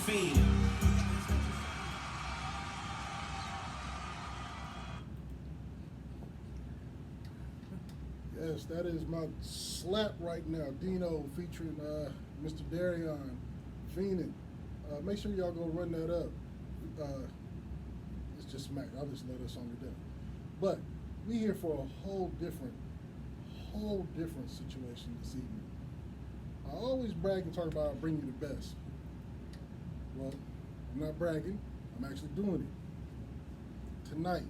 Fiend. Yes, that is my slap right now. Dino featuring Mr. Darion Feenan. Make sure y'all go run that up. Uh, it's just smack. I'll just let that song to death. But we here for a whole different situation this evening. I always brag and talk about I bring you the best. Well, I'm not bragging. I'm actually doing it. Tonight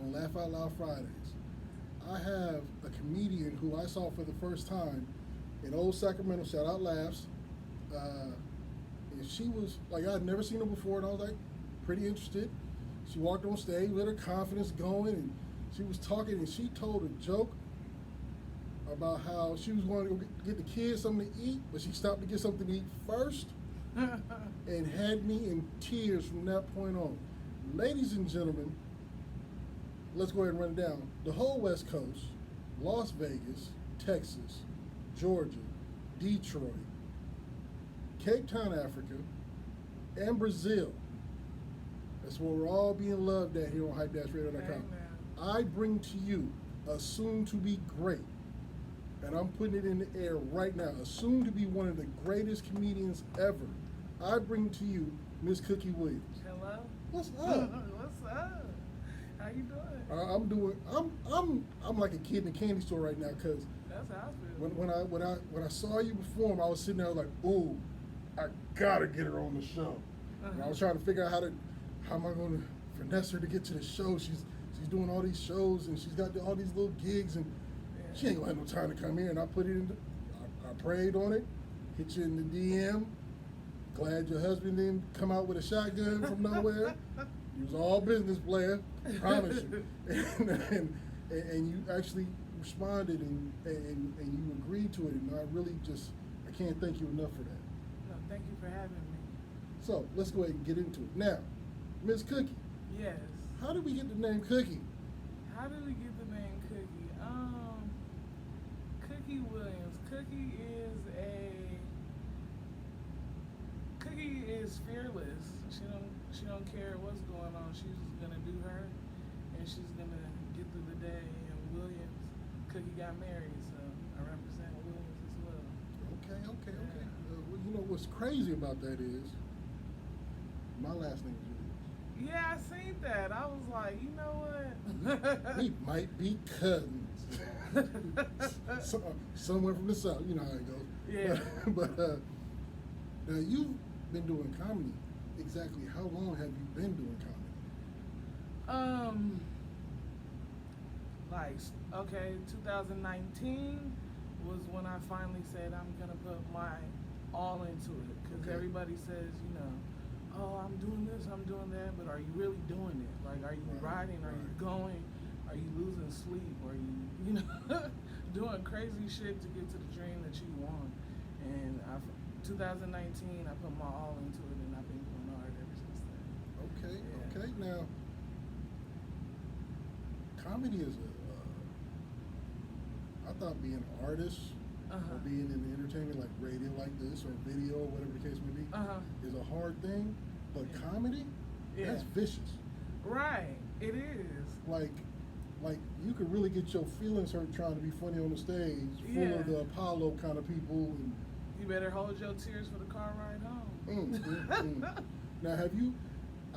on Laugh Out Loud Fridays, I have a comedian who I saw for the first time in old Sacramento. Shout out Laughs. And she was like, I'd never seen her before, and I was like, pretty interested. She walked on stage with her confidence going, and she was talking, and she told a joke about how she was going to go get the kids something to eat, but she stopped to get something to eat first, and had me in tears from that point on. Ladies and gentlemen, let's go ahead and run it down. The whole West Coast, Las Vegas, Texas, Georgia, Detroit, Cape Town, Africa, and Brazil. That's where we're all being loved at here on hype-radio.com. I bring to you a soon-to-be great, and I'm putting it in the air right now, a soon-to-be one of the greatest comedians ever. I bring to you Miss Cookie Williams. Hello. What's up? What's up? How you doing? I'm like a kid in a candy store right now because That's how I feel. when I saw you perform, I was sitting there like, ooh, I gotta get her on the show. And I was trying to figure out how am I going to finesse her to get to the show. She's doing all these shows and she's got all these little gigs and she ain't gonna have no time to come here. And I put it in. I prayed on it. Hit you in the DM. Glad your husband didn't come out with a shotgun from nowhere. He was all business player, promise you. And you actually responded and you agreed to it. And I can't thank you enough for that. No, thank you for having me. So let's go ahead and get into it. Now, Miss Cookie, Yes. how did we get the name Cookie? How did we get the name Cookie? Cookie Williams. Cookie is fearless. She don't care what's going on. She's just gonna do her, and she's gonna get through the day. And Williams, Cookie got married, so I represent Williams as well. Okay. Yeah. Well, you know what's crazy about that is my last name is Williams. Yeah, I seen that. I was like, you know what? We might be cousins. Somewhere from the south, you know how it goes. Yeah. But now you've been doing comedy. Exactly how long have you been doing comedy? Okay, 2019 was when I finally said I'm gonna put my all into it, because Okay. everybody says, oh, I'm doing this, I'm doing that, but are you really doing it? Like, are you Right, riding? Are you right. going? Are you losing sleep? Are you doing crazy shit to get to the dream that you want? And 2019, I put my all into it, and I've been going hard ever since then. Okay. Now, comedy is I thought being an artist or being in the entertainment like radio like this or video or whatever the case may be is a hard thing. But comedy, that's vicious. Right, it is. Like you could really get your feelings hurt trying to be funny on the stage, full of the Apollo kind of people. And You better hold your tears for the car ride home. Now, have you?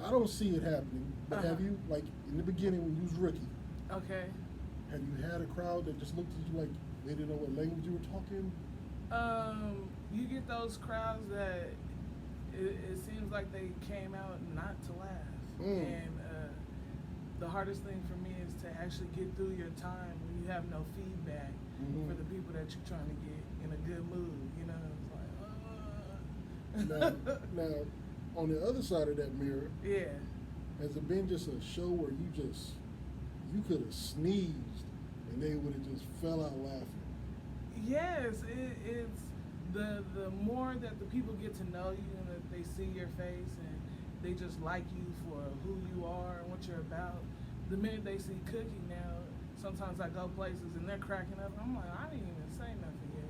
I don't see it happening, but have you, like in the beginning when you was rookie? Okay. Have you had a crowd that just looked at you like they didn't know what language you were talking? You get those crowds that it seems like they came out not to laugh. And the hardest thing for me is to actually get through your time when you have no feedback for the people that you're trying to get in a good mood. It's like, Now, on the other side of that mirror, yeah. has it been just a show where you could have sneezed and they would have just fell out laughing? Yes, it's the more that the people get to know you and that they see your face and they just like you for who you are and what you're about. The minute they see Cookie now, sometimes I go places and they're cracking up. I'm like, I didn't even say nothing yet.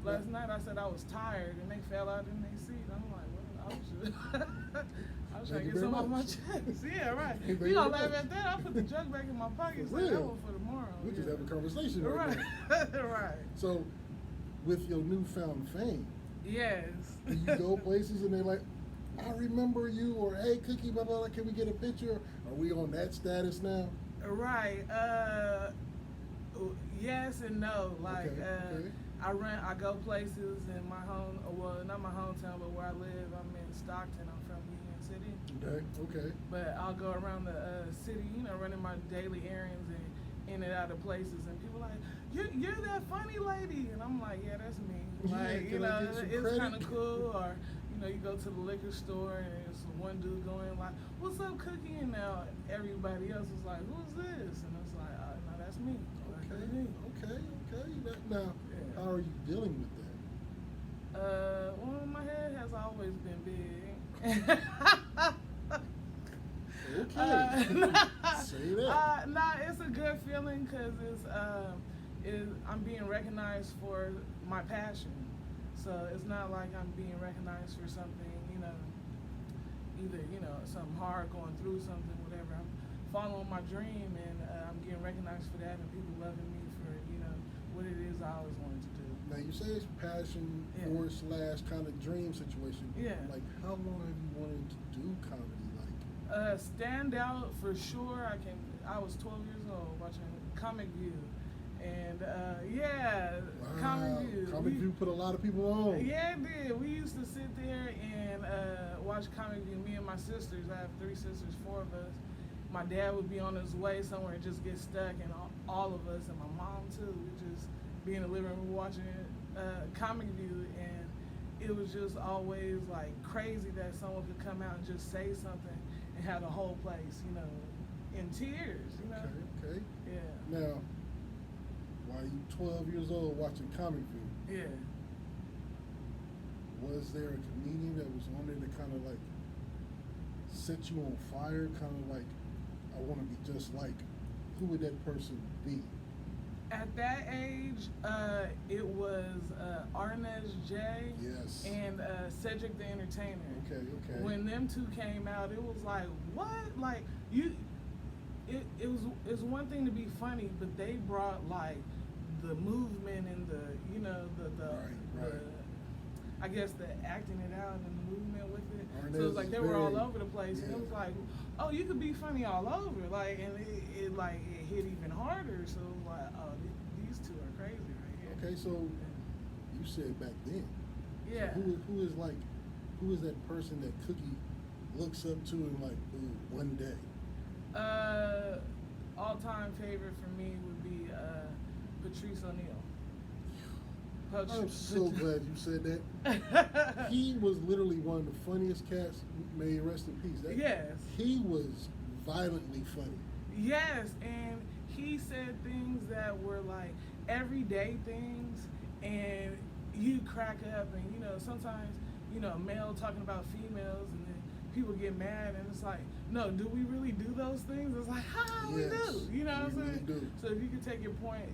Last night I said I was tired and they fell out in their seat. I'm like, well, I was trying Thank to you get very some off my much. chest. Yeah, right. Thank You you gonna very laugh much. at that? I'll put the jug back in my pocket. For Say that real. one for tomorrow. We're just yeah. having a conversation right Right. now. Right. So, with your newfound fame, Yes. do you go places and they're like, I remember you, or hey, Cookie, blah, blah, blah, can we get a picture? Are we on that status now? Right. Yes and no. Like, Okay. I go places in my home, well, not my hometown, but where I live. I'm in Stockton. I'm from Union City. Okay. But I'll go around the city, running my daily errands and in and out of places, and people are like, you're that funny lady, and I'm like, yeah, that's me. Yeah, Like, can I get some it's credit? kind of cool. Or you go to the liquor store and there's one dude going like, "What's up, Cookie?" And now everybody else is like, "Who's this?" And it's like, "No, that's me." Like, that's me. Okay. Now, Yeah. how are you dealing with that? Well, my head has always been big. Okay. Say that. Nah, it's a good feeling because I'm being recognized for my passion. So it's not like I'm being recognized for something, either something hard, going through something, whatever. I'm following my dream, and I'm getting recognized for that, and people loving me for what it is I always wanted to do. Now, you say it's passion Yeah. or / kind of dream situation. Yeah. Like, how long have you wanted to do comedy? Like, Stand out for sure. I was 12 years old watching Comic View, and Comic View. Comic View put a lot of people on. Yeah, it did. We used to sit there and watch Comic View. Me and my sisters. I have 3 sisters, 4 of us. My dad would be on his way somewhere and just get stuck, and all of us, and my mom too, would just be in the living room watching Comic View, and it was just always like crazy that someone could come out and just say something and have the whole place, in tears, Okay. Yeah. Now, while you 12 years old watching Comic View, Yeah. was there a comedian that was on there that kind of like set you on fire? Kind of like, I want to be just like. Who would that person be? At that age, it was Arnez J. Yes. And Cedric the Entertainer. Okay. When them two came out, it was like, what? Like, it was one thing to be funny, but they brought like the movement and the Right. I guess the acting it out and the movement with it. Arnez So it was like they were all very- over the place, and yeah. it was like, oh, you could be funny all over, like, and it hit even harder. So it was like, oh, these two are crazy right here. Okay, so you said back then. Yeah. So who is that person that Cookie looks up to and like, ooh, one day? All-time favorite for me would be Patrice O'Neal. I'm so glad you said that. He was literally one of the funniest cats. May he rest in peace. Yes. He was violently funny. Yes, and he said things that were like everyday things, and you crack up, and sometimes male talking about females, and then people get mad, and it's like, no, do we really do those things? It's like, we Yes, do. You know what I'm we really saying? do. So if you could take your point,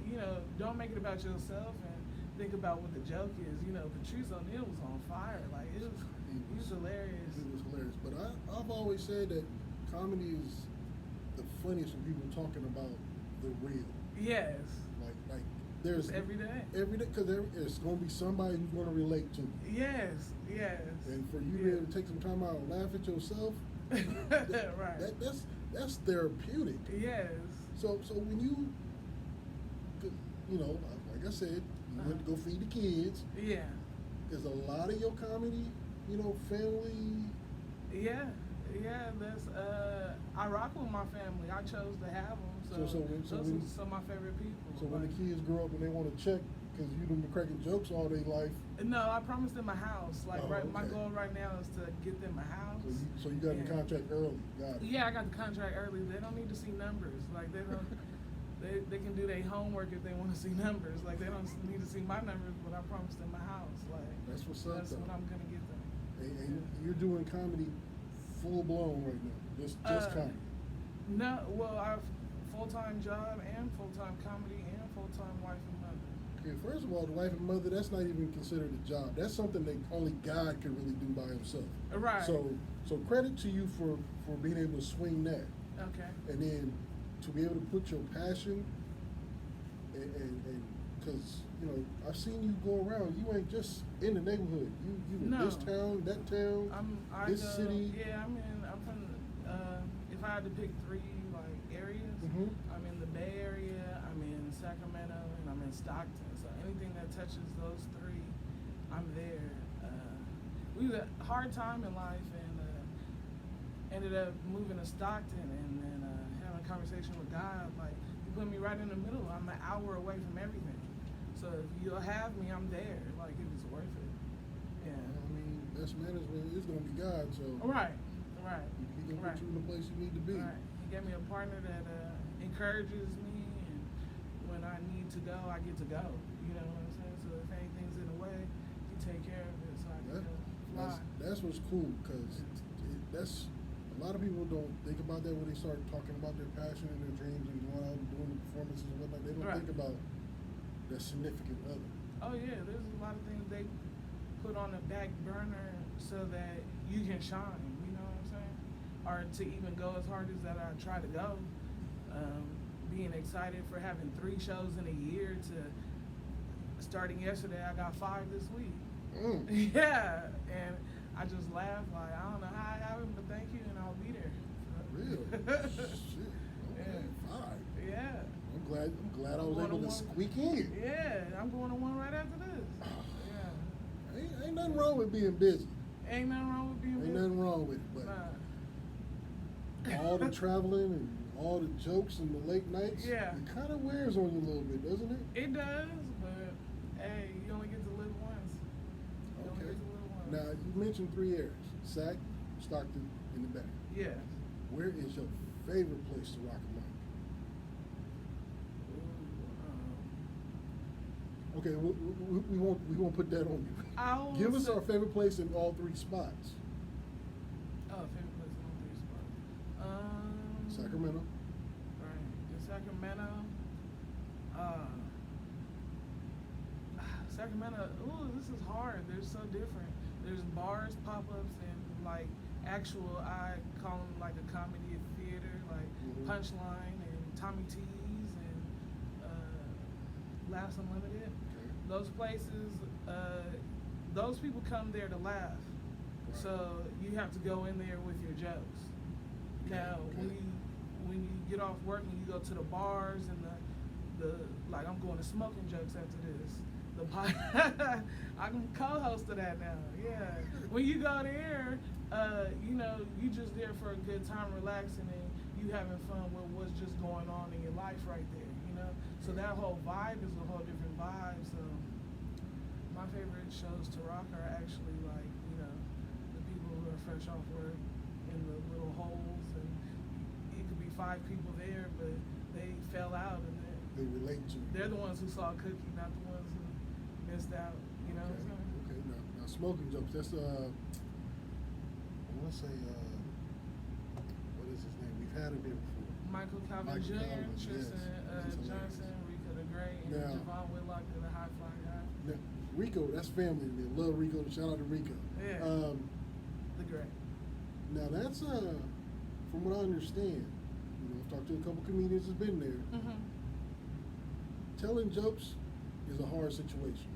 don't make it about yourself, and think about what the joke is. Patrice O'Neal was on fire. Like, he was hilarious. He was hilarious. But I've always said that comedy is the funniest when people talking about the real. Yes. Like there's Every day. Because it's going to be somebody who's going to relate to. Yes. And for you to be able to take some time out and laugh at yourself, right. that's therapeutic. Yes. So when you, like I said, you went to go feed the kids. Yeah. Is a lot of your comedy, family? Yeah. That's I rock with my family. I chose to have them. Those are some of my favorite people. So when the kids grow up and they want to check, because you've been cracking jokes all their life. No, I promised them a house. Like, my okay. goal right now is to get them a house. So you got the contract early. Got it. Yeah, I got the contract early. They don't need to see numbers. Like, they don't. They can do their homework if they want to see numbers. Like, they don't need to see my numbers, but I promised them a house. Like, that's what's up. That's what I'm gonna get them. And you're doing comedy full blown right now. Just comedy. No, well, I have full-time job and full-time comedy and full-time wife and mother. Okay, first of all, the wife and mother, that's not even considered a job. That's something that only God can really do by himself. Right. So credit to you for being able to swing that. Okay. And then to be able to put your passion and because, you know, I've seen you go around. You ain't just in the neighborhood. You in No. this town, that town, this city. Yeah, I'm from. If I had to pick three like areas, Mhm. I'm in the Bay Area, I'm in Sacramento, and I'm in Stockton. So anything that touches those three, I'm there. We had a hard time in life, and ended up moving to Stockton, and then having a conversation with God. Like, you put me right in the middle. I'm an hour away from everything. So if you'll have me, I'm there. Like, if it's worth it. Yeah. I mean, best management is gonna be God. So Right. He gonna put you in the place you need to be. Right. He gave me a partner that encourages me, and when I need to go, I get to go. You know what I'm saying? So if anything's in the way, he take care of it, so I can go fly. That's what's cool, because that's a lot of people don't think about that when they start talking about their passion and their dreams and going out and doing the performances and whatnot. They don't Right. think about their significant other. Oh yeah, there's a lot of things they put on the back burner so that you can shine. You know what I'm saying? Or to even go as hard as that I try to go. Being excited for having 3 shows in a year to starting yesterday, I got 5 this week. Yeah, and I just laugh like, I don't know how it happened, but thank you, and I'll be there. Real shit. Okay, Yeah. 5. Yeah. I'm glad I was Going able to one. squeak in. Yeah, I'm going to one right after this. Yeah. Ain't nothing wrong with being busy. Ain't nothing wrong with being Ain't busy. nothing wrong with it, but Nah. all the traveling and all the jokes and the late nights, Yeah. it kind of wears on you a little bit, doesn't it? It does, but hey, you only get to live once. You only Okay. get to live once. Now, you mentioned 3 areas: Sac, Stockton, and the Bay. Yes. Where is your favorite place to rock a mic? Ooh, Okay, we won't put that on you. I will Give us say- our favorite place in all 3 spots. favorite place in all 3 spots. Sacramento. Right. In Sacramento. Sacramento. Ooh, this is hard. They're so different. There's bars, pop-ups, and like actual. I call them like a comedy theater, like Mhm. Punchline and Tommy T's and Laughs Unlimited. Okay. Those places. Those people come there to laugh. Right. So you have to go in there with your jokes. Now, Okay. when you get off work and you go to the bars and the like, I'm going to Smoking Jokes after this. I can co-host of that now. Yeah. When you go there, you know, you just there for a good time, relaxing, and you having fun with what's just going on in your life right there. You know. So that whole vibe is a whole different vibe. So my favorite shows to rock are actually like, you know, the people who are fresh off work in the little holes, and it could be 5 people there, but they fell out, and They relate to you. they're the ones who saw Cookie, not the ones who missed out. You know what I'm saying? Okay. Now Smoking Jokes. That's I want to say what is his name? We've had him here before. Michael Calvin Michael Jr., Calvin, Tristan yes. That's hilarious. Johnson, Rico the Great, and Now- Javon Whitlock, the high fly guy. Now, Rico, that's family. They love Rico. Shout out to Rico. Yeah. The Great. Now that's from what I understand. You know, I've talked to a couple comedians that's been there. Mm-hmm. Telling jokes is a hard situation.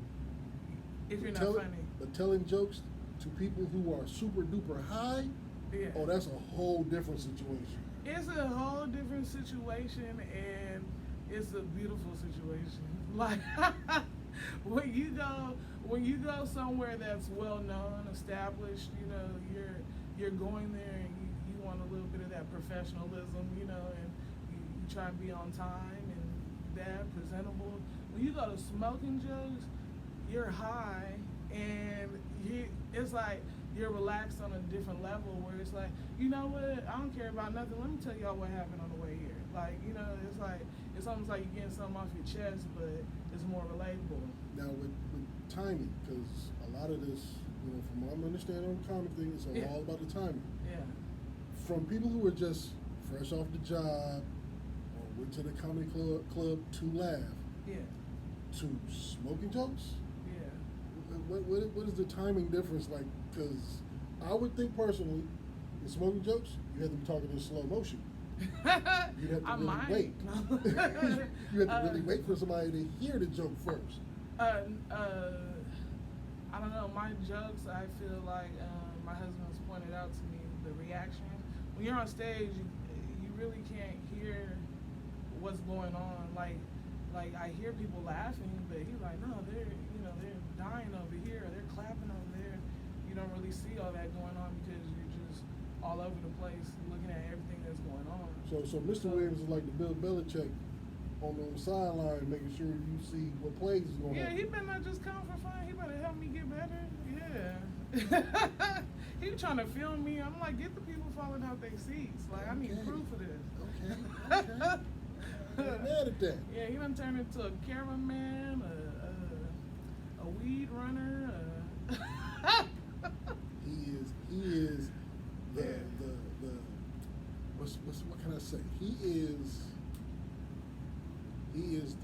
If you're not Tell- funny. But telling jokes to people who are super duper high, Yeah. oh, that's a whole different situation. It's a whole different situation, and it's a beautiful situation. Like when you go somewhere that's well known, established, you know, you're going there and you want a little bit of that professionalism, you know, and you try and be on time and that presentable. When you go to Smoking Jokes, you're high, and it's like you're relaxed on a different level where it's like, you know what, I don't care about nothing. Let me tell y'all what happened on the way here. Like, you know, it's like, it's almost like you're getting something off your chest, but it's more relatable. Now with timing, because a lot of this, you know, from what I'm understanding on the comic thing, it's Yeah. all about the timing. Yeah. From people who are just fresh off the job or went to the comedy club to laugh, Yeah. to smoking jokes? Yeah. What is the timing difference like? Because I would think personally, in smoking jokes, you have to be talking in slow motion. You'd have to I really might. wait. You have to really wait for somebody to hear the joke first. I don't know. My jokes, I feel like my husband's pointed out to me the reaction. When you're on stage, you really can't hear what's going on. Like I hear people laughing, but he's like, no, they're dying over here, or they're clapping over there. You don't really see all that going on because you're just all over the place looking at everything that's going on. So Mr. Williams is like the Bill Belichick on the sideline, making sure you see what plays is going on. Yeah, he better not just come for fun. He better help me get better. Yeah. He was trying to film me. I'm like, get the people falling out their seats. Like, I need proof of this. Okay. I'm mad at that. Yeah, he done turned into a cameraman, a weed runner. He is the what can I say? He is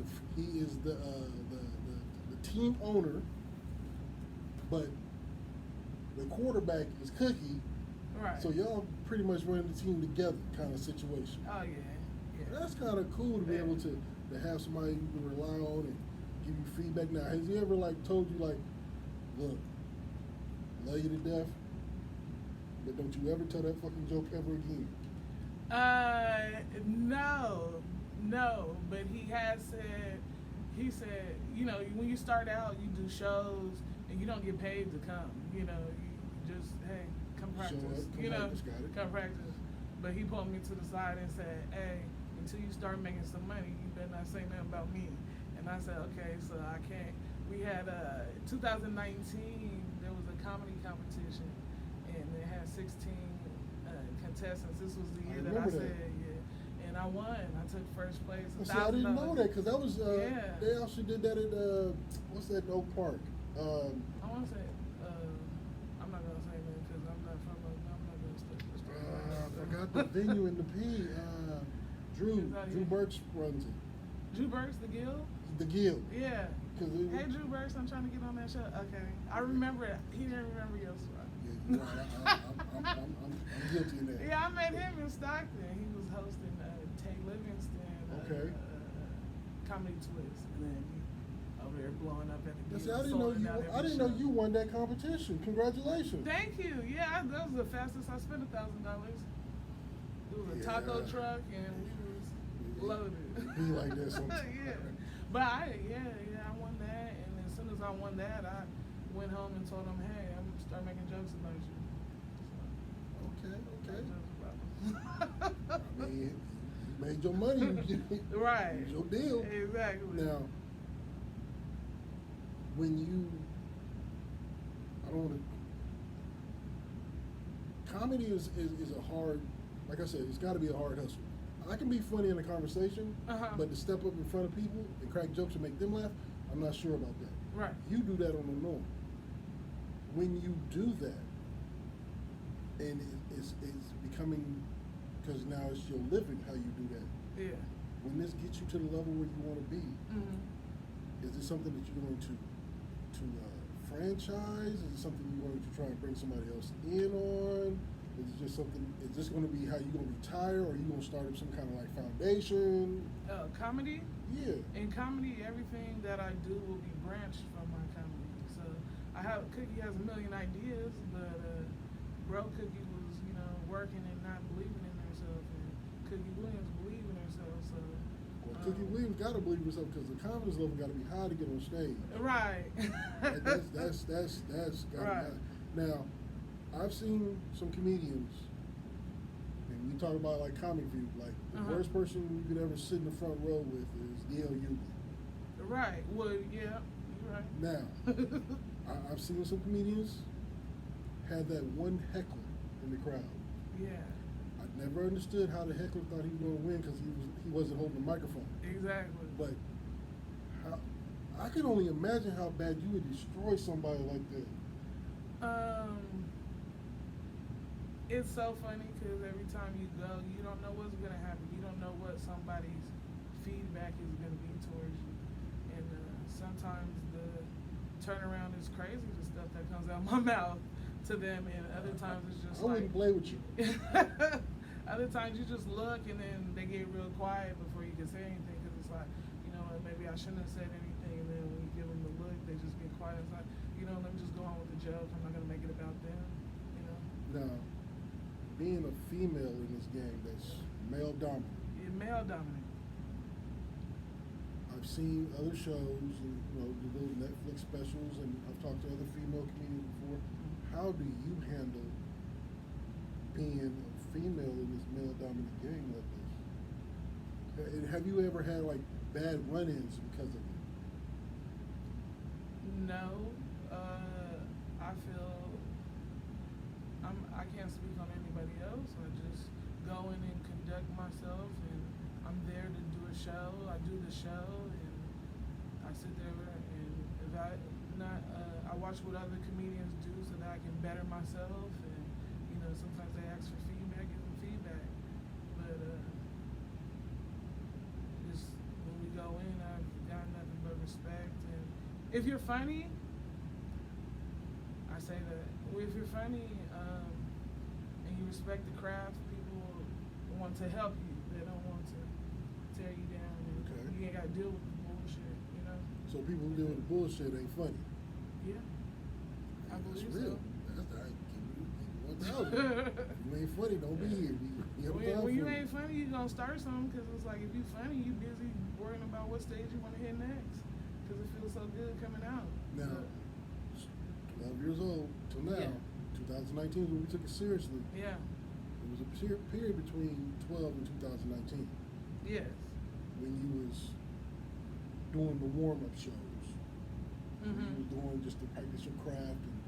the team owner, but the quarterback is Cookie. Right. So y'all pretty much run the team together, kind of situation. Oh yeah. That's kind of cool to be able to have somebody you can rely on and give you feedback. Now, has he ever like told you like, look, love you to death, but don't you ever tell that fucking joke ever again? No, but he said, when you start out, you do shows and you don't get paid to come. You just, hey, come practice. Come practice. But he pulled me to the side and said, hey, until you start making some money, you better not say nothing about me. And I said, okay, so I can't. We had 2019, there was a comedy competition, and it had 16 contestants. This was the year that I said, and I won. I took first place. See, I didn't know that because that was they actually did that at what's that Oak Park? I want to say I'm not gonna say that because I'm not gonna say. I forgot the venue in the P. Drew Burks runs it. Drew Burks, the Guild. The Guild. Yeah. Hey, Drew Burks, I'm trying to get on that show. Okay, I remember it. He didn't remember your story. Yeah, I'm guilty of that. Yeah, I met him in Stockton. He was hosting Tay Livingston Comedy Twist, and then he over there blowing up at the Guild. See, I didn't know you won that competition. Congratulations. Thank you. Yeah, that was the fastest I spent $1,000. It was a taco truck, and we was loaded. It be like that sometimes. Yeah. But I won that, and as soon as I won that, I went home and told him, hey, I'm gonna start making jokes about you. Okay. I mean, you made your money. Right. It was your deal. Exactly. Now, I don't want to. Comedy is a hard, like I said, it's got to be a hard hustle. I can be funny in a conversation, but to step up in front of people and crack jokes and make them laugh, I'm not sure about that. Right. You do that on the norm. When you do that, and it's becoming, because now it's your living how you do that. Yeah. When this gets you to the level where you want to be, is this something that you're going to franchise? Is it something you're going to try and bring somebody else in on? Is it just something? Is this going to be how you're going to retire, or are you going to start up some kind of like foundation? Comedy. Yeah. In comedy, everything that I do will be branched from my comedy. So Cookie has a million ideas, but Bro Cookie was working and not believing in herself, and Cookie Williams believed in herself. So. Well, Cookie Williams got to believe in herself because the confidence level got to be high to get on stage. Right. That's got to be high. Now, I've seen some comedians, and we talk about like Comic View, like the worst person you could ever sit in the front row with is D.L. Hughley. Right. Well, yeah, you're right. Now, I've seen some comedians have that one heckler in the crowd. Yeah. I never understood how the heckler thought he was going to win because he wasn't holding the microphone. Exactly. But I can only imagine how bad you would destroy somebody like that. It's so funny because every time you go, you don't know what's going to happen. You don't know what somebody's feedback is going to be towards you. And sometimes the turnaround is crazy, the stuff that comes out my mouth to them, and other times it's just I wouldn't play with you. Other times you just look and then they get real quiet before you can say anything, because it's like, you know, maybe I shouldn't have said anything, and then when you give them the look, they just get quiet. It's like, you know, let me just go on with the joke. I'm not gonna make it about them, you know. Now, being a female in this game that's male dominant, You're male dominant. I've seen other shows and, you know, the little Netflix specials, and I've talked to other female comedians before. How do you handle being a female in this male dominant game like this? And have you ever had like bad run-ins because of it? No, I feel I can't speak on anybody else. I just go in and conduct myself, and I'm there to do a show. I do the show, and I sit there and if I not I watch what other comedians do so that I can better myself. And you know, sometimes they ask for feedback, give them feedback. But just when we go in, I've got nothing but respect. And if you're funny, I say that. If you're funny and you respect the craft, people want to help you. They don't want to tear you down. And Okay. you ain't got to deal with the bullshit, you know? So people who deal with the bullshit ain't funny. Yeah. I That's believe real. so. That's all right. Keep it 1,000. You ain't funny, don't be here. When you ain't funny, you gonna start something, because it's like, if you funny, you busy worrying about what stage you want to hit next, because it feels so good coming out. Now, 12 years old till now, Yeah. 2019 is when we took it seriously. Yeah. It was a period between 12 and 2019 Yes. when you was doing the warm-up shows. When you was doing just to practice your craft and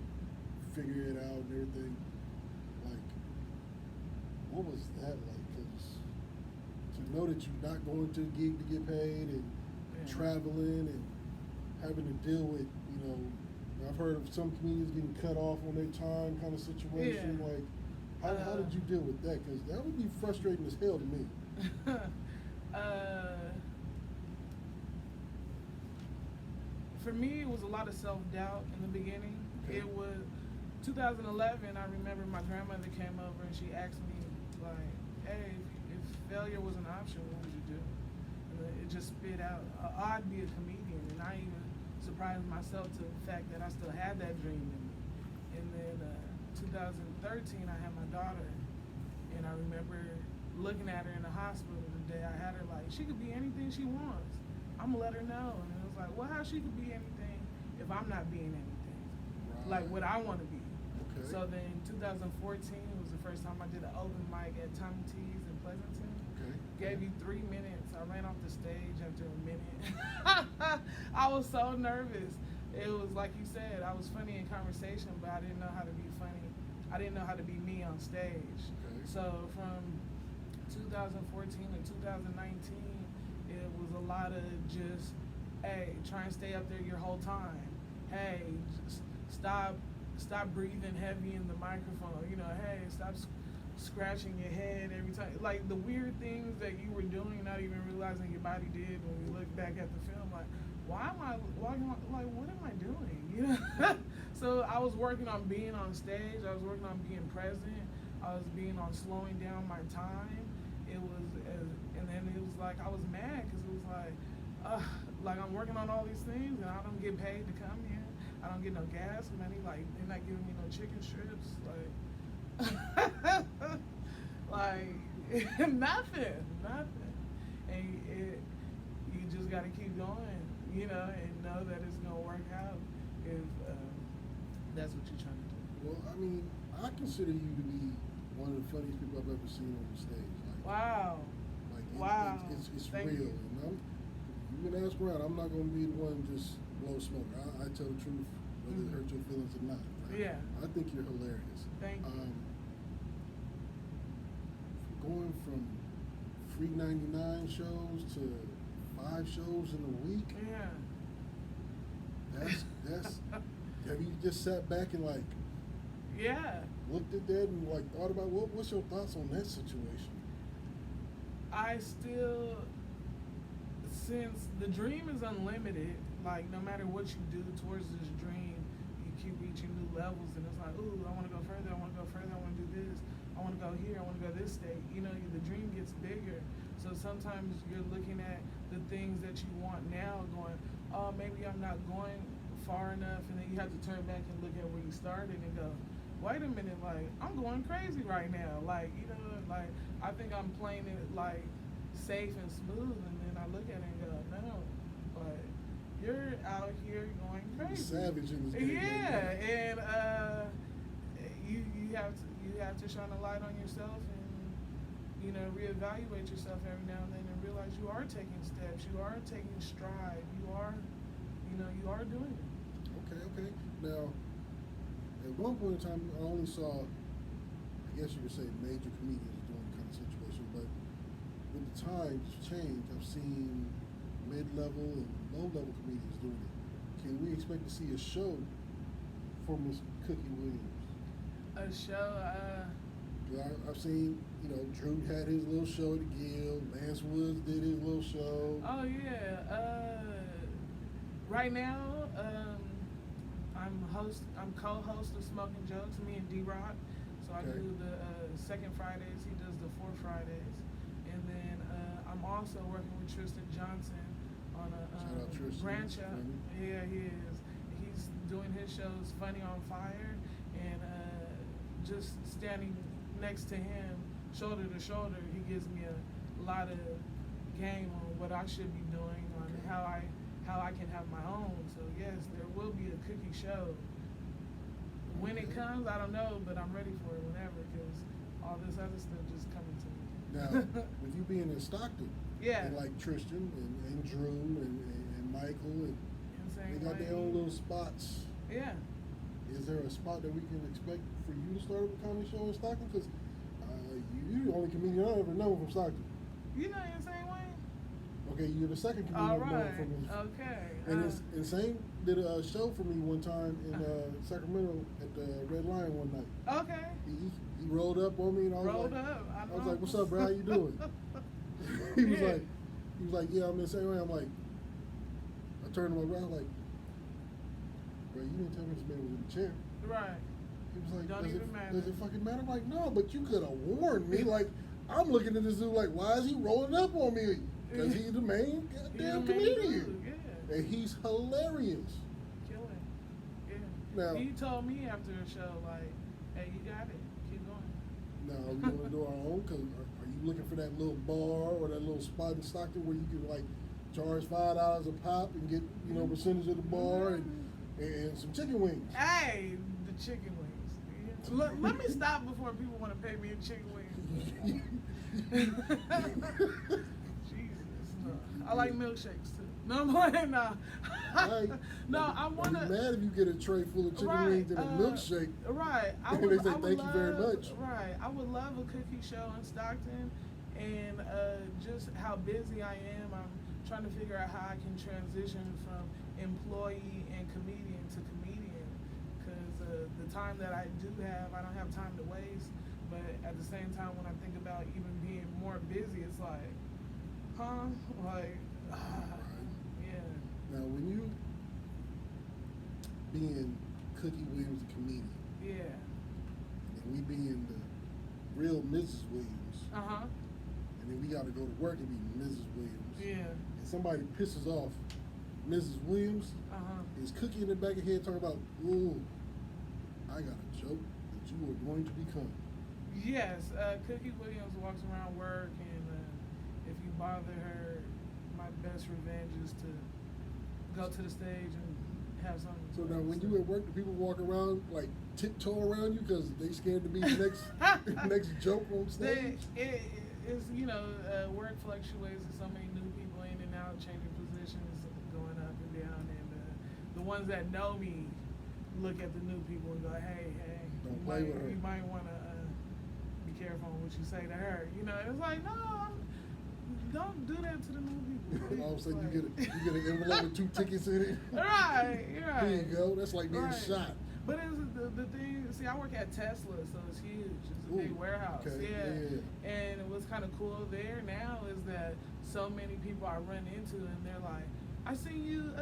figure it out and everything. Like, what was that like? Because to know that you're not going to a gig to get paid and traveling and having to deal with, you know, I've heard of some comedians getting cut off on their time kind of situation. Yeah. Like, how did you deal with that? Because that would be frustrating as hell to me. For me, it was a lot of self-doubt in the beginning. Okay. It was 2011. I remember my grandmother came over and she asked me, like, hey, if failure was an option, what would you do? And it just spit out, I'd be a comedian. And I even surprised myself to the fact that I still had that dream in me. And then 2013, I had my daughter. And I remember looking at her in the hospital the day I had her, like, she could be anything she wants. I'm gonna let her know. And it was like, well, how she could be anything if I'm not being anything? Right. Like what I want to be. Okay. So then 2014 was the first time I did an open mic at Tommy T's in Pleasanton. Okay. Gave you 3 minutes. I ran off the stage after a minute. I was so nervous. It was like you said, I was funny in conversation, but I didn't know how to be funny. I didn't know how to be me on stage. Okay. So from 2014 to 2019, it was a lot of just, hey, try and stay up there your whole time. Hey, just stop breathing heavy in the microphone. You know, hey, stop scratching your head every time. Like the weird things that you were doing, not even realizing your body did. When we look back at the film, like, what am I doing? You know. So I was working on being on stage. I was working on being present. I was being on slowing down my time. And then it was like I was mad because it was like I'm working on all these things and I don't get paid to come here. I don't get no gas money. Like they're not giving me no chicken strips. Like nothing. And you just got to keep going, you know, and know that it's gonna work out if that's what you're trying to do. Well, I mean, I consider you to be one of the funniest people I've ever seen on the stage. Like, Wow. Like Wow. it's Thank real. you. And you can ask around. I'm not gonna be the one to just blow smoke. I tell the truth, whether it hurts your feelings or not. Right? Yeah. I think you're hilarious. Thank you. Going from free 99 shows to 5 shows in a week. Yeah. That's. Have you just sat back and like Yeah. looked at that and like thought about what's your thoughts on that situation? I still, since the dream is unlimited, like no matter what you do towards this dream, you keep reaching new levels, and it's like, ooh, I want to go further. I want to go further. I want to do this. I want to go here. I want to go this state. You know, the dream gets bigger. So sometimes you're looking at the things that you want now, going, oh, maybe I'm not going far enough, and then you have to turn back and look at where you started and go, wait a minute, like I'm going crazy right now. Like, you know, like I think I'm playing it like safe and smooth, and then I look at it and go, no, but you're out here going crazy. Savage in this game. Yeah, and you have to shine a light on yourself and, you know, reevaluate yourself every now and then and realize you are taking steps, you are taking stride, you are doing it. Okay. Now, at one point in time, I only saw, I guess you could say, major comedians doing the kind of situation, but with the times change, I've seen mid-level and low-level comedians doing it. Can we expect to see a show from Miss Cookie Williams? A show, I've seen, you know, Drew had his little show at the Guild, Lance Woods did his little show. oh yeah, right now, I'm co-host of Smoking Jokes, me and D-Rock. So I Okay. do the second Fridays, he does the fourth Fridays. And then I'm also working with Tristan Johnson on a Shout out Tristan, branch he's out. funny. Yeah, he is. He's doing his shows Funny on Fire, and just standing next to him, shoulder to shoulder, he gives me a lot of game on what I should be doing, on how I can have my own. So yes, there will be a cookie show. When it comes, I don't know, but I'm ready for it whenever, because all this other stuff just coming to me. Now, with you being in Stockton, Yeah. and like Tristan and Drew and Michael, and Insane they got their Wayne. own little spots. Yeah. Is there a spot that we can expect for you to start a comedy show in Stockton? Because you're the only comedian I ever know from Stockton. You know Insane Wayne? Okay, you're the second comedian All I've known right. from his. Okay. And it's Insane did a show for me one time in Sacramento at the Red Lion one night. Okay. He rolled up on me and I was Rolled like, up. I was like, "What's up, bro? How you doing?" he was like, "Yeah, I'm Insane Wayne." I'm like, I turned to my brother, like, "Bro, you didn't tell me this man was in the chair." Right. He was like, Don't even matter. Does it fucking matter? I'm like, no, but you could have warned me. Like, I'm looking at this dude like, why is he rolling up on me? Because he's the main goddamn comedian. Yeah. And he's hilarious. Killing. Yeah. Now- He told me after the show, like, hey, you got it. Keep going. Now, are we going to do our own? Because are you looking for that little bar or that little spot in Stockton where you can, like, charge $5 a pop and get, you know, percentage of the bar and some chicken wings? Hey, the chicken wings. Yeah. Let me stop before people want to pay me in chicken wings. Jesus. No. I like milkshakes too. No, I'm playing. Nah. No, I want I'd to. be mad if you get a tray full of chicken Right, wings and a milkshake. Right. I And would, they say, I would "Thank love, you very much." Right. I would love a cookie show in Stockton, and just how busy I am, I'm trying to figure out how I can transition from employee and comedian to comedian, because the time that I do have, I don't have time to waste. But at the same time, when I think about even being more busy, it's like, huh? Like, yeah. Now, when you being Cookie Williams, the comedian, Yeah. and we being the real Mrs. Williams, Uh-huh. and then we got to go to work and be Mrs. Williams, Yeah. and somebody pisses off Mrs. Williams, Uh-huh. is Cookie in the back of her head talking about, ooh, I got a joke that you are going to become. Yes, Cookie Williams walks around work, and if you bother her, my best revenge is to go to the stage and have something. So now, when you at work, do people walk around like tiptoe around you because they scared to be the next next joke on stage? It's work fluctuates with so many new people in and out, changing positions, going up and down, and the ones that know me look at the new people and go, hey, Don't play with her. You might want to be careful on what you say to her. You know, it's like, no, don't do that to the new people. All of a sudden, you get an envelope with 2 tickets in it. Right. There you go. That's like being shot. But it's the thing. See, I work at Tesla, so it's huge. It's a big Ooh, warehouse. okay, yeah. And what's kind of cool there now is that so many people I run into, and they're like, I seen you.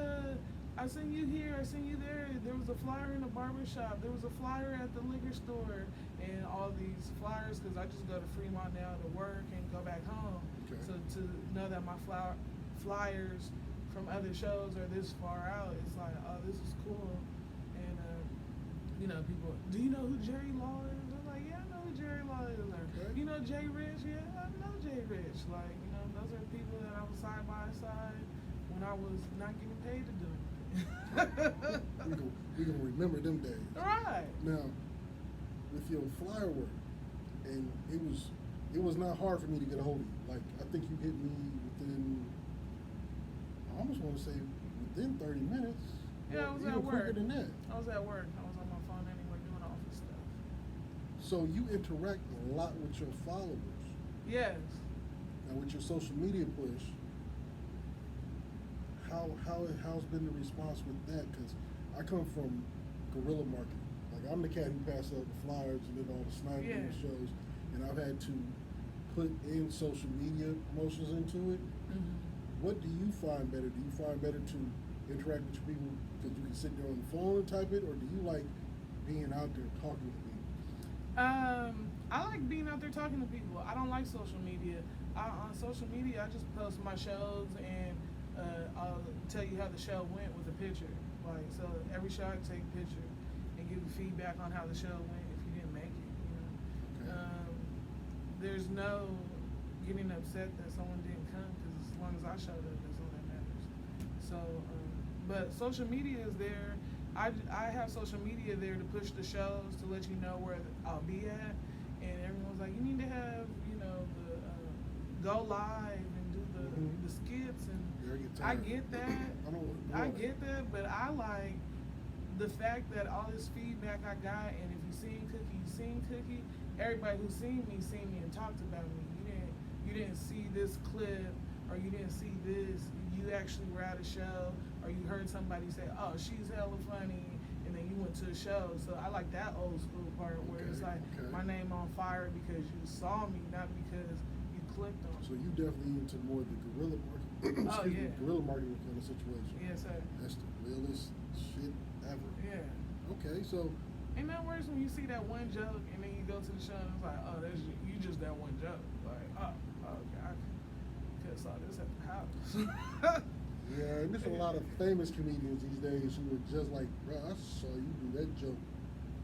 I seen you here. I seen you there. There was a flyer in the barber shop. There was a flyer at the liquor store, and all these flyers. Because I just go to Fremont now to work and go back home. Okay. So to know that my flyers from other shows are this far out, it's like, oh, this is cool. And you know, people, do you know who Jerry Law is? I'm like, yeah, I know who Jerry Law is. Or, Okay. you know Jay Rich? Yeah, I know Jay Rich. Like, you know, those are people that I was side by side when I was not getting paid to do anything. we gonna remember them days. Right. Now, with your flyer work, and it was not hard for me to get a hold of you. Like, I think you hit me within, I almost want to say within 30 minutes. Yeah, I was even at work. quicker than that. I was at work. I was on my phone anyway doing office stuff. So you interact a lot with your followers. Yes. And with your social media push, how's been the response with that? Because I come from guerrilla marketing. Like, I'm the cat who passes out the flyers and did all the sniping Yeah. shows, and I've had to put in social media promotions into it. Mm-hmm. What do you find better? Do you find better to interact with your people because you can sit there on the phone and type it, or do you like being out there talking to people? I like being out there talking to people. I don't like social media. On social media, I just post my shows and I'll tell you how the show went with a picture. Like, so every show I take a picture and give you feedback on how the show went if you didn't make it. You know, Okay. there's no getting upset that someone didn't come because as long as I showed up, that's all that matters. So, but social media is there. I have social media there to push the shows to let you know where I'll be at, and everyone's like, you need to have, you know, the go live and do the skits, and I get that. I get that, but I like the fact that all this feedback I got, and if you seen Cookie, you seen Cookie. Everybody who seen me and talked about me. You didn't see this clip, or you didn't see this. You actually were at a show, or you heard somebody say, "Oh, she's hella funny," and then you went to a show. So I like that old school part where it's like my name on fire because you saw me, not because you clicked on me. So you definitely into more the guerrilla marketing. Oh, yeah. Guerrilla marketing kind of situation. Yes, sir. That's the realest shit ever. Yeah. Okay, so Ain't that worse when you see that one joke and then you go to the show and it's like, oh, that's you just that one joke. Like, oh, okay, I could have saw this at the house. yeah, and there's a lot of famous comedians these days who are just like, bro, I saw you do that joke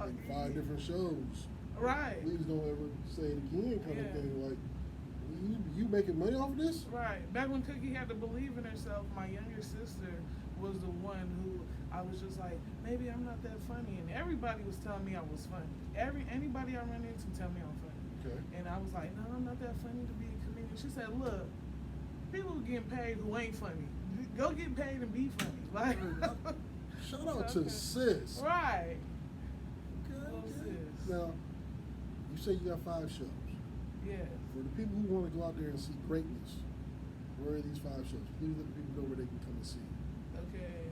in 5 different shows. Right. Please don't ever say it again, kind of Yeah. thing. Like, you making money off of this? Right. Back when Cookie had to believe in herself, my younger sister was the one who I was just like, maybe I'm not that funny, and everybody was telling me I was funny. Anybody I run into tell me I'm funny. Okay. And I was like, no, I'm not that funny to be a comedian. She said, look, people getting paid who ain't funny. Go get paid and be funny. Like, shout out to Sis. Right. Okay, Little okay. sis. Now, you say you got 5 shows. Yeah. For the people who want to go out there and see greatness, where are these 5 shows? Please let the people know where they can come and see. Okay.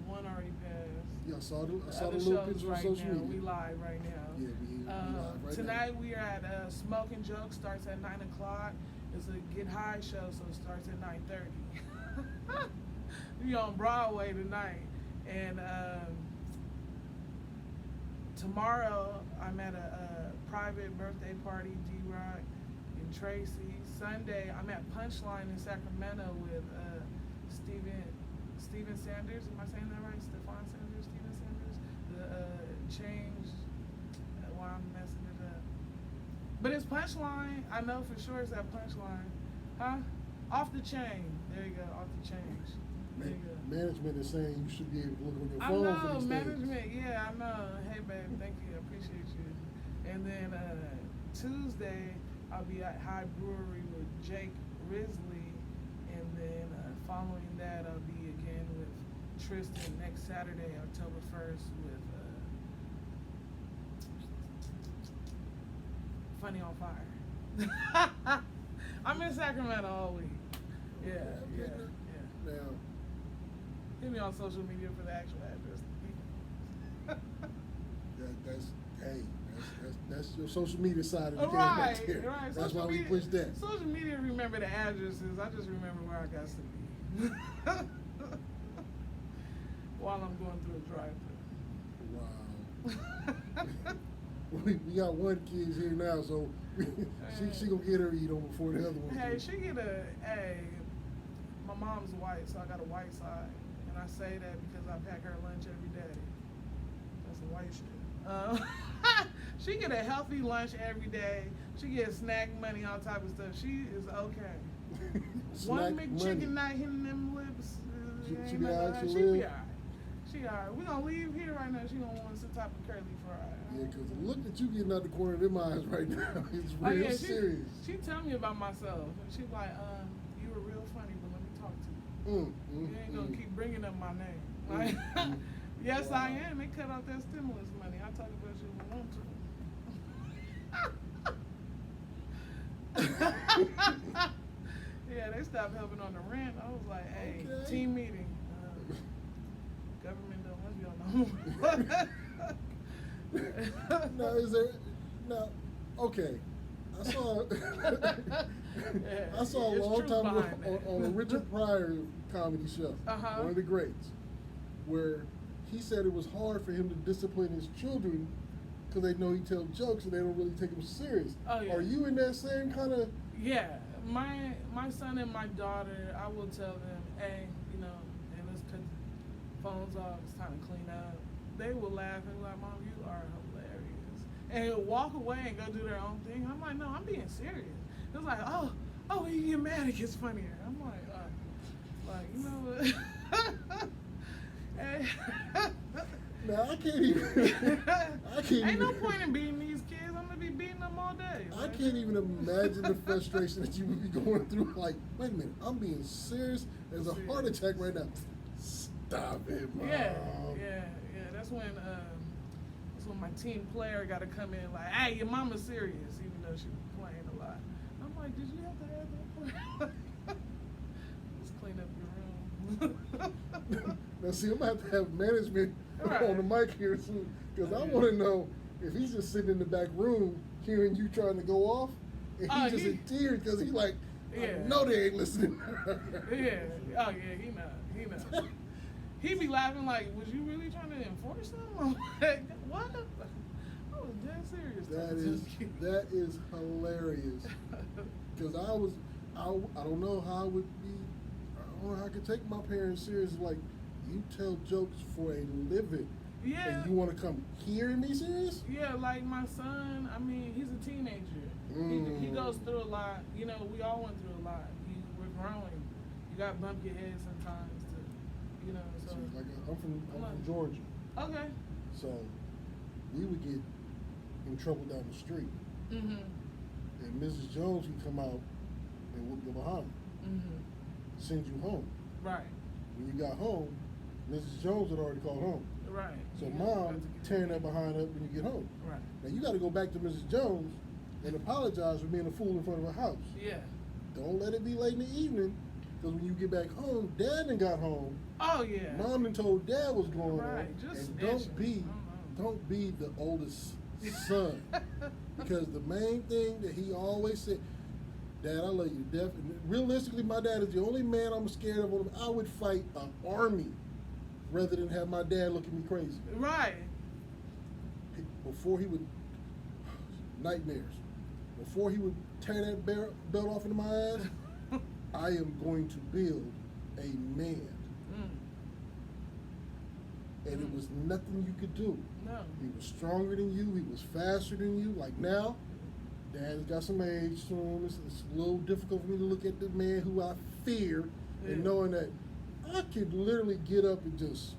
One already passed. Yeah, I saw the Other little shows picture on right social now. media. We live right now. Yeah, we live right tonight now. we are at Smoke and Joke. Starts at 9 o'clock. It's a Get High show, so it starts at 9:30. We on Broadway tonight, and tomorrow I'm at a private birthday party. D-Rock and Tracy. Sunday I'm at Punchline in Sacramento with Steven Sanders. Am I saying that right? Stephon Sanders, Steven Sanders. The change. Why I'm messing it up. But it's Punchline. I know for sure it's at Punchline. Huh? Off the Chain. There you go. Off the Change. There you go. Management is saying you should be able to look on your I phone know, for these management. things. Yeah, I know. Hey, babe. Thank you. I appreciate you. And then Tuesday, I'll be at High Brewery with Jake Risley. And then following that, I'll be again with Tristan next Saturday, October 1st, with Funny on Fire. I'm in Sacramento all week. Yeah. Now, Hit me on social media for the actual address. that's your social media side of the game Right. That's Social why we media, push that. Social media remember the addresses. I just remember where I got to be. while I'm going through a drive-thru. Wow. we got one kid here now, so she gonna get her eat on before the other one. Hey, she get my mom's white, so I got a white side, and I say that because I pack her lunch every day. That's some white shit. She get a healthy lunch every day. She gets snack money, all type of stuff. She is okay. One McChicken not hitting them lips. She Ain't be nothing alright, like- she She live? be alright. She alright. We gonna leave here right now. She gonna want some type of curly fry. Yeah, because the look that you getting out the corner of them eyes right now is Oh, real yeah, serious. She tell me about myself. And she like, you were real funny, but let me talk to you. You ain't gonna keep bringing up my name. Like, yes, Wow. I am. They cut out that stimulus money. I talk about you if I want to. Yeah, they stopped helping on the rent. I was like, hey, Okay. team meeting. Government don't want you on no Now, is there okay. I saw I saw a It's long truth time ago behind that. on a Richard Pryor comedy show, Uh-huh. one of the greats, where he said it was hard for him to discipline his children because they know he tells jokes and they don't really take him serious. Oh, yeah. Are you in that same kind of? Yeah, my son and my daughter, I will tell them, hey, hey, let's cut the phones off. It's time to clean up. They will laugh and be like, Mom, you are hilarious, and walk away and go do their own thing. I'm like, no, I'm being serious. It's like, oh, when you get mad, it gets funnier. I'm like, you know what? Hey. Now I can't even. Ain't no point in beating these kids. I'm gonna be beating them all day. I can't even imagine the frustration that you would be going through. Like, wait a minute, I'm being serious. There's a heart attack right now. Stop it, Mom. Yeah. That's when my team player got to come in like, hey, your mama's serious, even though she was playing a lot. I'm like, did you have to add that part? Just clean up your room. Now, see, I'm gonna have to have management Right. on the mic here soon because I want to know if he's just sitting in the back room hearing you trying to go off, and he's just in tears because he's like, I know they ain't listening. Yeah. Oh yeah, he not. He be laughing like, was you really trying to enforce something? I'm like, what? I was dead serious. That is hilarious. Because I don't know how I would be. I don't know how I could take my parents serious. Like, you tell jokes for a living. Yeah. And you want to come here and be serious? Yeah, like my son, I mean, he's a teenager. He goes through a lot. We all went through a lot. We're growing. You got to bump your head sometimes so. Like, I'm from Georgia. Okay. So we would get in trouble down the street. Mm-hmm. And Mrs. Jones would come out and whoop you behind. Mm-hmm. Send you home. Right. When you got home, Mrs. Jones had already called home. Right. So Mom tearing that behind up when you get home. Right. Now you got to go back to Mrs. Jones and apologize for being a fool in front of her house. Yeah. Don't let it be late in the evening, because when you get back home, Dad done got home. Oh yeah. Mom done told Dad what's going Right. on. Just And snitching. don't be the oldest son, because the main thing that he always said, Dad, I love you to death. And realistically, my dad is the only man I'm scared of. I would fight an army rather than have my dad look at me crazy. Right. Before he would, nightmares. Before he would tear that belt off into my ass, I am going to build a man. And it was nothing you could do. No. He was stronger than you. He was faster than you. Like now, Dad's got some age to him. It's a little difficult for me to look at the man who I fear and knowing that I could literally get up and just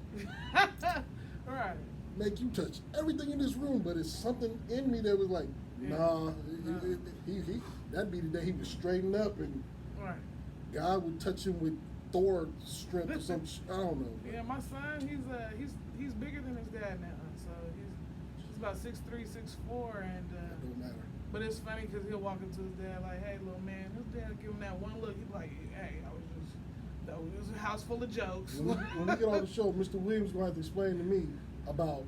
Right. make you touch everything in this room, but it's something in me that was like, nah. That'd be the day he would straighten up and Right. God would touch him with Thor strength or something. I don't know. Yeah, my son, he's bigger than his dad now, so he's about 6'3", 6'4", and That don't matter. but it's funny because he'll walk up to his dad like, "Hey, little man," his dad give him that one look. He's like, "Hey, that was a house full of jokes." When we get on the show, Mr. Williams gonna have to explain to me about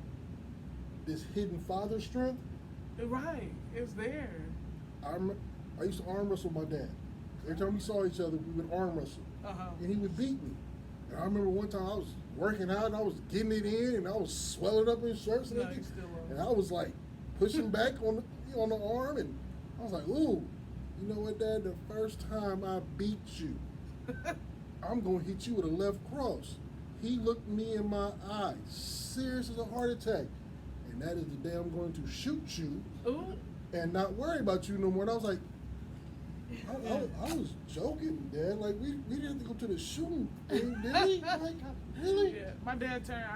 this hidden father strength. Right, it's there. I used to arm wrestle my dad. Every time we saw each other, we would arm wrestle, Uh-huh. and he would beat me. And I remember one time I was working out and I was getting it in and I was swelling up in shirts and No, everything. you still are. And I was like pushing back on the arm, and I was like, ooh, you know what, Dad? The first time I beat you, I'm gonna hit you with a left cross. He looked me in my eye, serious as a heart attack. And that is the day I'm going to shoot you Ooh. and not worry about you no more. And I was like, I was joking, Dad. Like, we didn't have to go to the shooting thing, did we? Like, really? Yeah. I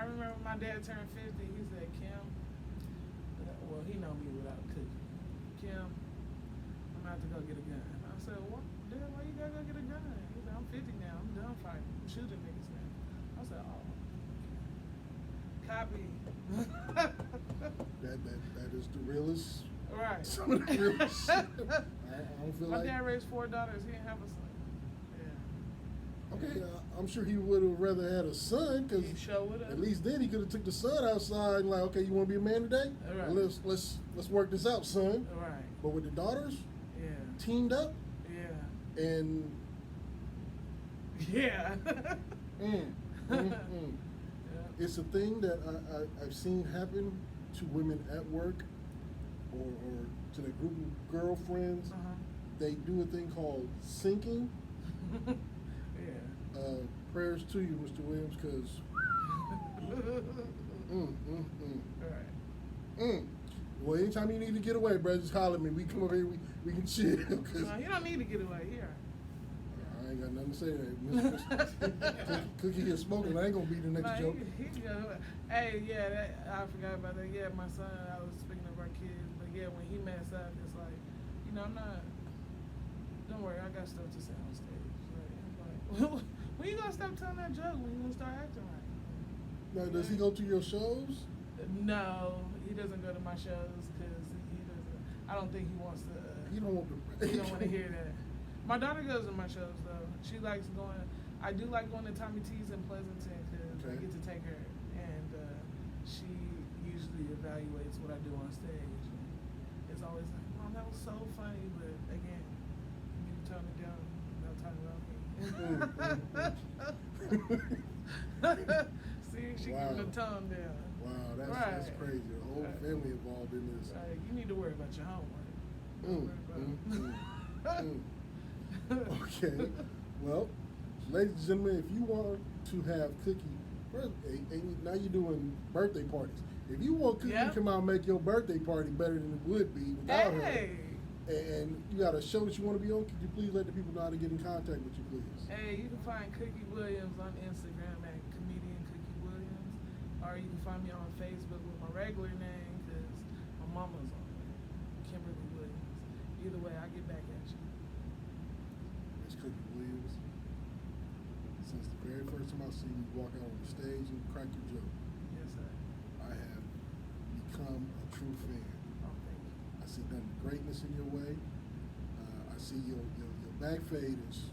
remember my dad turned 50. He said, Kim, well, he know me without cooking. Kim, I'm about to go get a gun. I said, what? Dad, why you gotta go get a gun? He said, I'm 50 now. I'm done fighting. I'm shooting niggas now. I said, oh. Copy. That is the realest. Right. Some of the realest shit. I don't feel My like. dad raised 4 daughters. He didn't have a son. Yeah. Okay, I'm sure he would have rather had a son, because He sure would've. at least then he could have took the son outside and like, okay, you want to be a man today? Right. Well, let's work this out, son. Right. But with the daughters Yeah. teamed up Yeah. and Yeah. yeah. It's a thing that I've seen happen to women at work or to the group of girlfriends. Uh-huh. They do a thing called syncing. Yeah. Prayers to you, Mr. Williams, because Right. Well, anytime you need to get away, bro, just holler at me. We come over here, we can chill. Cause No, you don't need to get away here. I ain't got nothing to say to that. Cookie here smoking. I ain't gonna be the next No, joke. he go. Hey, yeah, I forgot about that. Yeah, my son. I was speaking of our kids, but yeah, when he messed up, it's like, I'm not. Don't worry, I got stuff to say on stage. Like, when you gonna stop telling that joke? When you gonna start acting right? Now, does he go to your shows? No, he doesn't go to my shows because he doesn't. I don't think he wants to. You don't want to. He don't want to hear that. My daughter goes to my shows though. She likes going. I do like going to Tommy T's in Pleasanton because I Okay. get to take her, and she usually evaluates what I do on stage. And it's always like, "Mom, that was so funny," but again, you can tone it down. No talking about me. See, she Wow. keeping the tone down. Wow, that's Right. crazy. The whole Right. family involved in this. Right. You need to worry about your homework. Mm, Don't worry about it. Okay. Well, ladies and gentlemen, if you want to have Cookie, first, now you're doing birthday parties. If you want Cookie Yeah. to come out and make your birthday party better than it would be without Hey. her, and you got a show that you want to be on, could you please let the people know how to get in contact with you, please? Hey, you can find Cookie Williams on Instagram at comedian Cookie Williams, or you can find me on Facebook with my regular name because my mama's on there, Kimberly Williams. Either way, I'll get back at you. It's Cookie Williams. Since the very first time I seen you walk out on the stage and crack your joke, Yes, sir. I have become a true fan. Oh, thank you. I see nothing but greatness in your way. I see your back fade is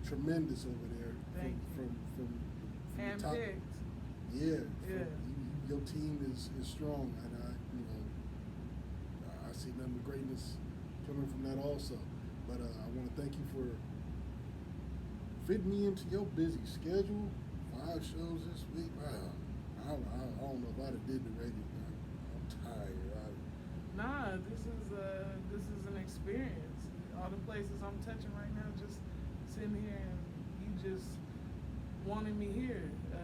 tremendous over there. Thank from the top. Handpicked. Yeah. Yeah. Your team is strong, and I see nothing but greatness coming from that also. But I want to thank you for fitting me into your busy schedule. 5 shows this week. Wow. I don't know if I'd have did the radio. I'm tired. Nah, this is an experience. All the places I'm touching right now, just sitting here and you just wanted me here. A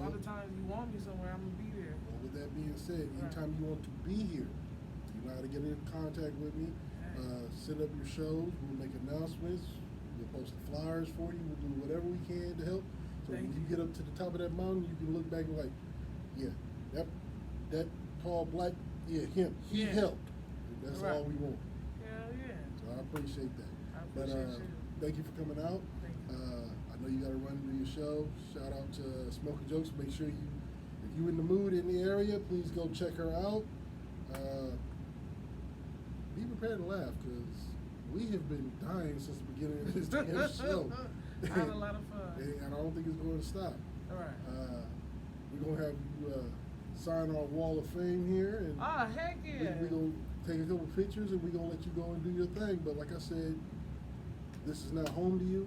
lot of times you want me somewhere, I'm gonna be there. Well, with that being said, Right. anytime you want to be here, you know how to get in contact with me. Right. Set up your shows. We'll make announcements. We'll post the flyers for you. We'll do whatever we can to help. So Thank when you you. get up to the top of that mountain, you can look back and like, yeah, that tall black, yeah, him. He Yeah. helped. And that's Right. all we want. Hell yeah. So I appreciate that. I But appreciate you. thank you for coming out. Thank you. I know you got to run to your show. Shout out to Smoking Jokes. Make sure if you in the mood in the area, please go check her out. Be prepared to laugh because we have been dying since the beginning of this damn show. I had a lot of fun. And I don't think it's going to stop. All right. We're going to have you sign our wall of fame here. And Oh, heck yeah. we're going to take a couple pictures and we're going to let you go and do your thing. But like I said, this is not home to you.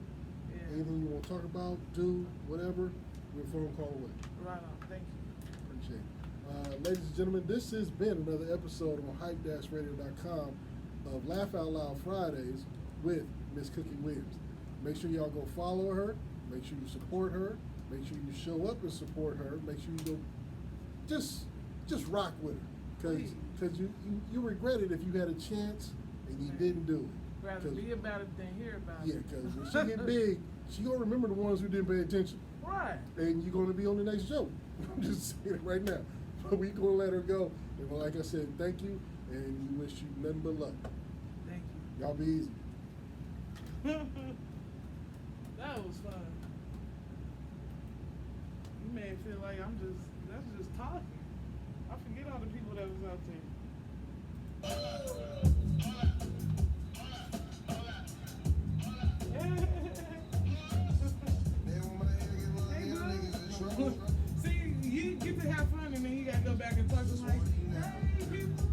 Yeah. Anything you want to talk about, do, whatever, We're a phone call away. Right on. Thank you. Appreciate it. Ladies and gentlemen, this has been another episode on hype-radio.com of Laugh Out Loud Fridays with Miss Cookie Williams. Make sure y'all go follow her. Make sure you support her. Make sure you show up and support her. Make sure you go just rock with her. Because you regret it if you had a chance and you didn't do it. Rather be about it than hear about Yeah, it. because when she get big, she gonna remember the ones who didn't pay attention. Right. And you're gonna be on the next show. I'm just saying it right now. But we gonna let her go. And like I said, thank you, and we wish you nothing but luck. Thank you. Y'all be easy. That was fun. You made it feel like that's just talking. I forget all the people that was out there. See, you get to have fun and then you gotta go back and talk to like, hey people.